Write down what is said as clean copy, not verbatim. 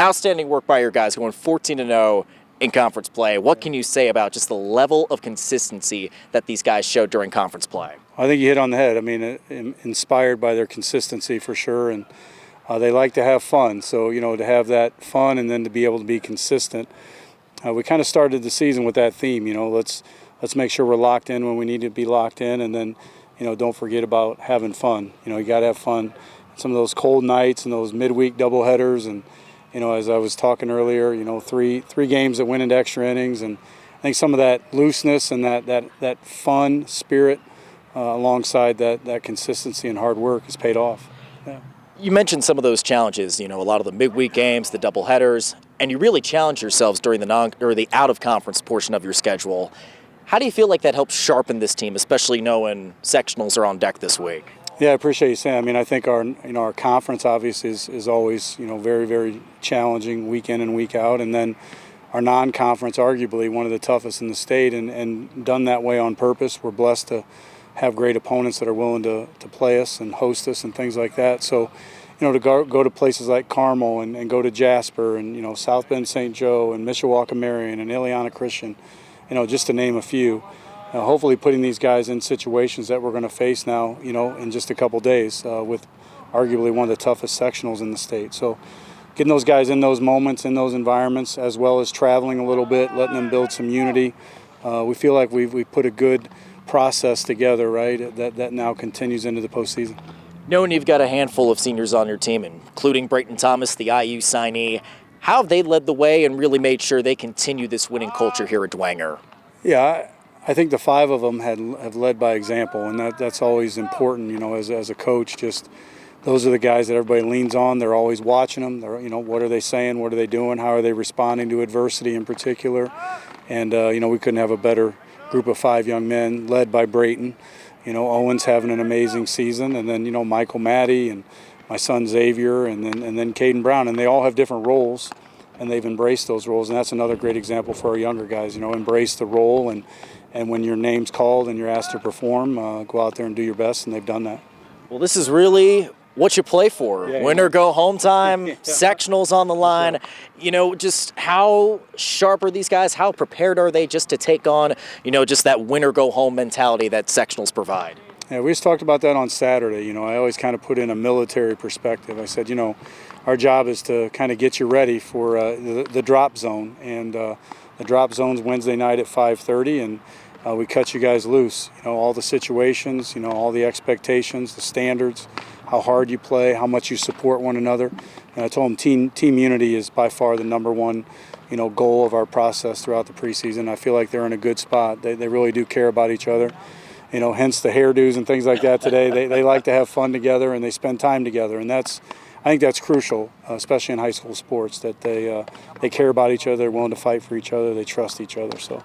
Outstanding work by your guys, going 14-0 in conference play. What can you say about just the level of consistency that these guys showed during conference play? I think you hit on the head. I mean, inspired by their consistency for sure, and they like to have fun. So, to have that fun and then to be able to be consistent. We kind of started the season with that theme. Let's make sure we're locked in when we need to be locked in, and then, don't forget about having fun. You got to have fun. Some of those cold nights and those midweek doubleheaders, and as I was talking earlier, three games that went into extra innings, and I think some of that looseness and that fun spirit alongside that consistency and hard work has paid off. Yeah. You mentioned some of those challenges, a lot of the midweek games, the doubleheaders, and you really challenged yourselves during the out-of-conference portion of your schedule. How do you feel like that helps sharpen this team, especially knowing sectionals are on deck this week? Yeah, I appreciate you saying. I mean, I think our conference obviously is always very, very challenging week in and week out, and then our non-conference arguably one of the toughest in the state, and done that way on purpose. We're blessed to have great opponents that are willing to play us and host us and things like that. So, to go to places like Carmel and go to Jasper and South Bend St. Joe and Mishawaka Marion and Ileana Christian, just to name a few. Hopefully putting these guys in situations that we're going to face now, in just a couple days with arguably one of the toughest sectionals in the state. So getting those guys in those moments, in those environments, as well as traveling a little bit, letting them build some unity. We feel like we've put a good process together, right, that now continues into the postseason. Knowing you've got a handful of seniors on your team, including Brayton Thomas, the IU signee, how have they led the way and really made sure they continue this winning culture here at Dwenger? Yeah, I think the five of them have led by example, and that's always important, as a coach. Just those are the guys that everybody leans on. They're always watching them. They're, what are they saying? What are they doing? How are they responding to adversity in particular? And, we couldn't have a better group of five young men led by Brayton. Owen's having an amazing season, and then, Michael Maddie and my son Xavier, and then Caden Brown, and they all have different roles, and they've embraced those roles, and that's another great example for our younger guys. Embrace the role, and when your name's called and you're asked to perform, go out there and do your best, and they've done that. Well, this is really what you play for. Yeah, Win or go home time, sectionals on the line. Just how sharp are these guys? How prepared are they just to take on, just that win or go home mentality that sectionals provide? Yeah, we just talked about that on Saturday. I always kind of put in a military perspective. I said, our job is to kind of get you ready for the drop zone, and the drop zone's Wednesday night at 5:30, and we cut you guys loose. All the situations, all the expectations, the standards, how hard you play, how much you support one another. And I told them team unity is by far the number one, goal of our process throughout the preseason. I feel like they're in a good spot. They really do care about each other. Hence the hairdos and things like that today. They like to have fun together, and they spend time together, and I think that's crucial, especially in high school sports, that they care about each other, they're willing to fight for each other, they trust each other. So.